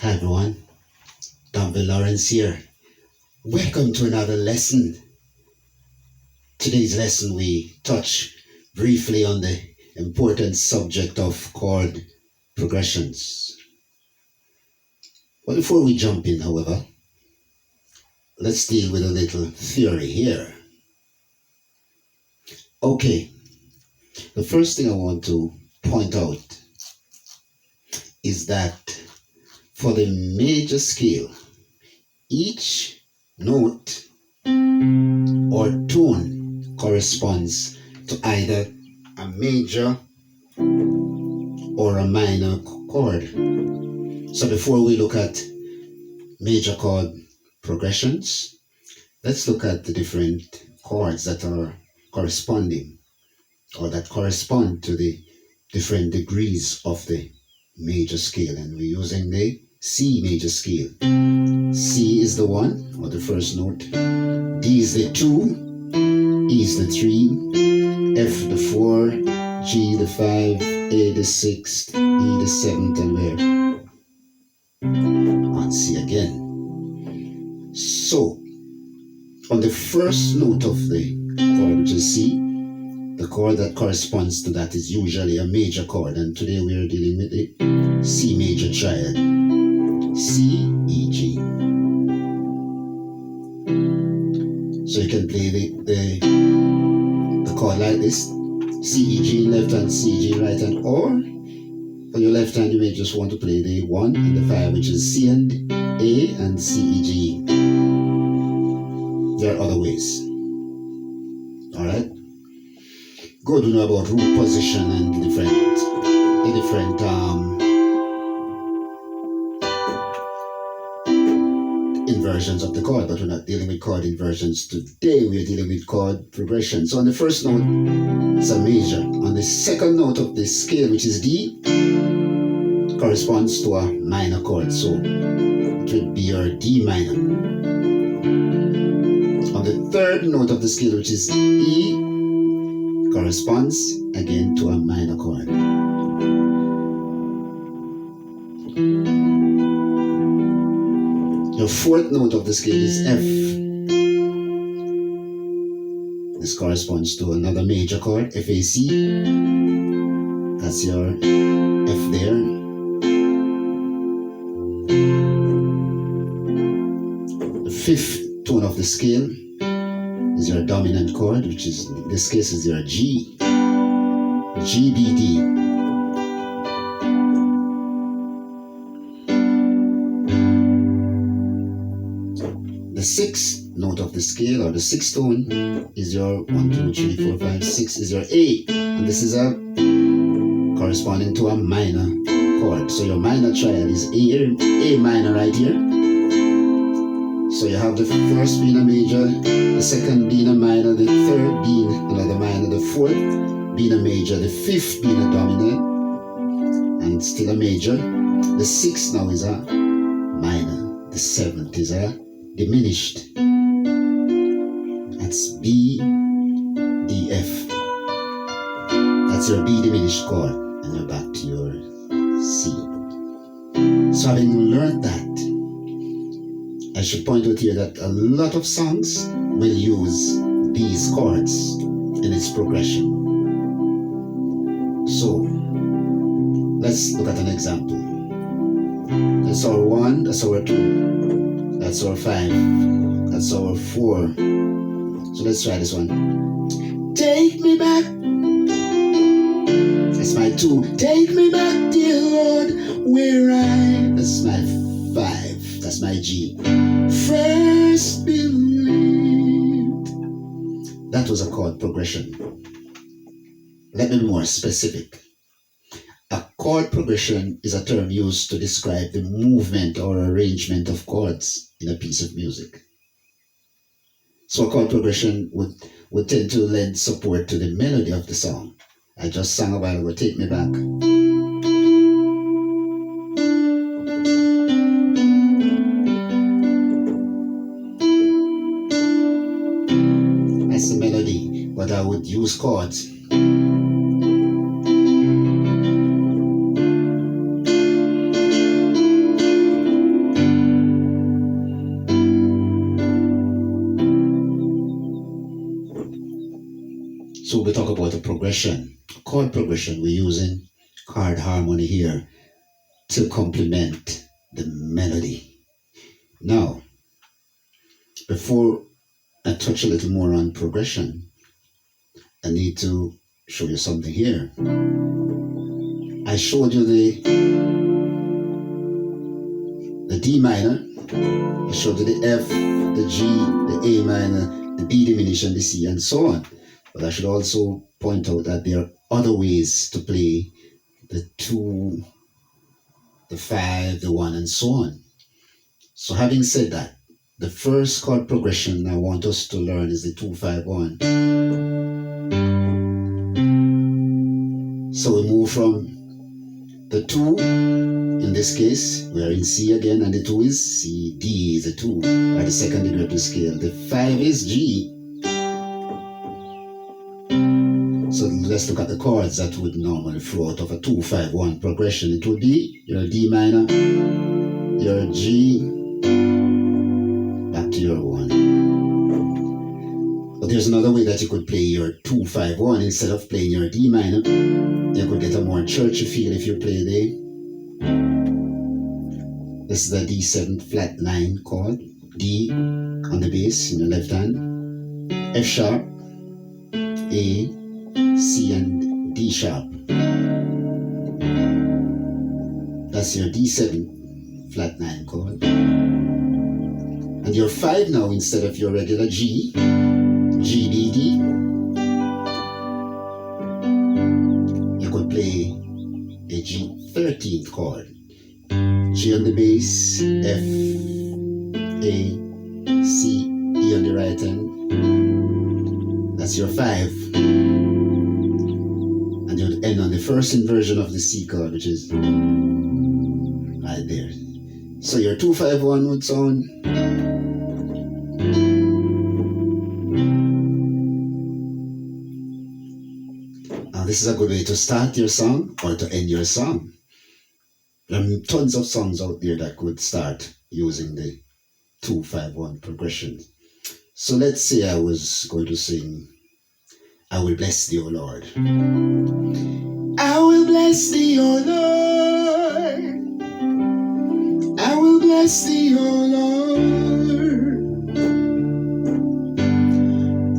Hi everyone, Danville Lawrence here. Welcome to another lesson. Today's lesson we touch briefly on the important subject of chord progressions. But before we jump in, however, let's deal with a little theory here. Okay, the first thing I want to point out is that for the major scale, each note or tone corresponds to either a major or a minor chord. So before we look at major chord progressions, let's look at the different chords that are corresponding or that correspond to the different degrees of the major scale, and we're using the C major scale. C is the 1 or the first note, D is the 2, E is the 3, F the 4, G the 5, A the 6th, E the 7th, and we're on C again. So on the first note of the chord, which is C, the chord that corresponds to that is usually a major chord, and today we are dealing with the C major triad. C, E, G. So you can play the chord like this: C, E, G in left hand, C, E, G in right hand, or for your left hand you may just want to play the 1 and the 5, which is C and A and C, E, G. There are other ways. Alright? Good to know about root position and the different inversions of the chord, but we're not dealing with chord inversions today. We are dealing with chord progression. So on the first note, it's a major. On the second note of the scale, which is D, corresponds to a minor chord. So it would be your D minor. On the third note of the scale, which is E, corresponds again to a minor chord. Your fourth note of the scale is F. This corresponds to another major chord, F, A, C. That's your F there. The fifth tone of the scale is your dominant chord, which is in this case is your G. G, B, D. The sixth note of the scale, or the sixth tone, is your 1, 2, 3, 4, 5, 6 is your A, and this is a corresponding to a minor chord. So your minor triad is A minor right here. So you have the first being a major, the second being a minor, the third being another minor, the fourth being a major, the fifth being a dominant and still a major. The sixth now is a minor. The seventh is a diminished. That's B, D, F. That's your B diminished chord, and you're back to your C. So having learned that, I should point out here that a lot of songs will use these chords in its progression. So let's look at an example. That's our 1, that's our 2, that's our 5, that's our 4. So let's try this one. Take me back. That's my 2. Take me back, dear Lord, where I. That's my 5. That's my G. First believed. That was a chord progression. Let me be more specific. A chord progression is a term used to describe the movement or arrangement of chords in a piece of music. So a chord progression would tend to lend support to the melody of the song. I just sang a while ago, Take Me Back. That's the melody, but I would use chords. progression, chord progression. We're using chord harmony here to complement the melody. Now, before I touch a little more on progression, I need to show you something here. I showed you the D minor, I showed you the F, the G, the A minor, the B diminished, and the C, and so on. But I should also point out that there are other ways to play the 2, the 5, the 1, and so on. So having said that, the first chord progression I want us to learn is the 2-5-1. So we move from the 2, in this case, we are in C again, and the 2 is C, D is the 2, at the second degree of the scale. The 5 is G. So let's look at the chords that would normally flow out of a 2-5-1 progression. It would be your D minor, your G, back to your 1. But there's another way that you could play your 2-5-1 instead of playing your D minor. You could get a more churchy feel if you play this is the D7 flat 9 chord, D on the bass in your left hand, F sharp, A, C, and D sharp. That's your D7 flat 9 chord. And your 5 now, instead of your regular G, G, D, D, you could play a G13th chord. G on the bass, F, A, C, E on the right hand. That's your 5. And you'll end on the first inversion of the C chord, which is right there. So your 2-5-1 would sound. Now this is a good way to start your song or to end your song. There are tons of songs out there that could start using the 2-5-1 progression. So let's say I was going to sing, I will bless thee, O Lord. I will bless thee, O Lord. I will bless thee, O Lord.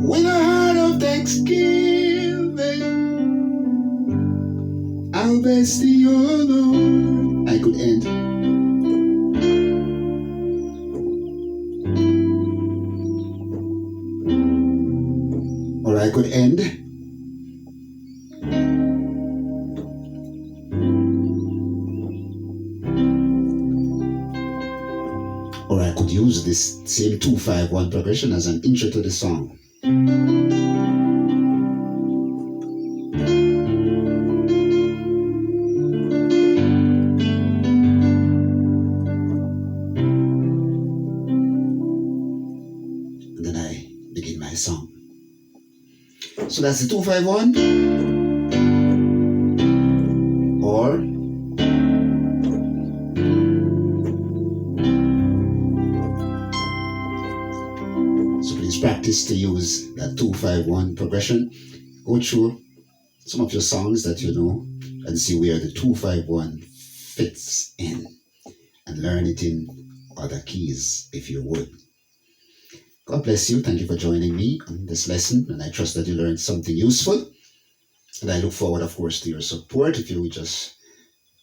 With a heart of thanksgiving, I'll bless thee, O Lord. I could end. Or I could end. Or I could use this same 2-5-1 progression as an intro to the song. Song. So that's the 2-5-1, or so please practice to use that 2-5-1 progression. Go through some of your songs that you know and see where the 2-5-1 fits in, and learn it in other keys if you would. God bless you. Thank you for joining me on this lesson, and I trust that you learned something useful. And I look forward, of course, to your support. If you would just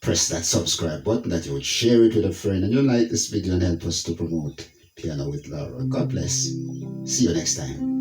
press that subscribe button, that you would share it with a friend, and you'll like this video and help us to promote Piano with Laura. God bless. See you next time.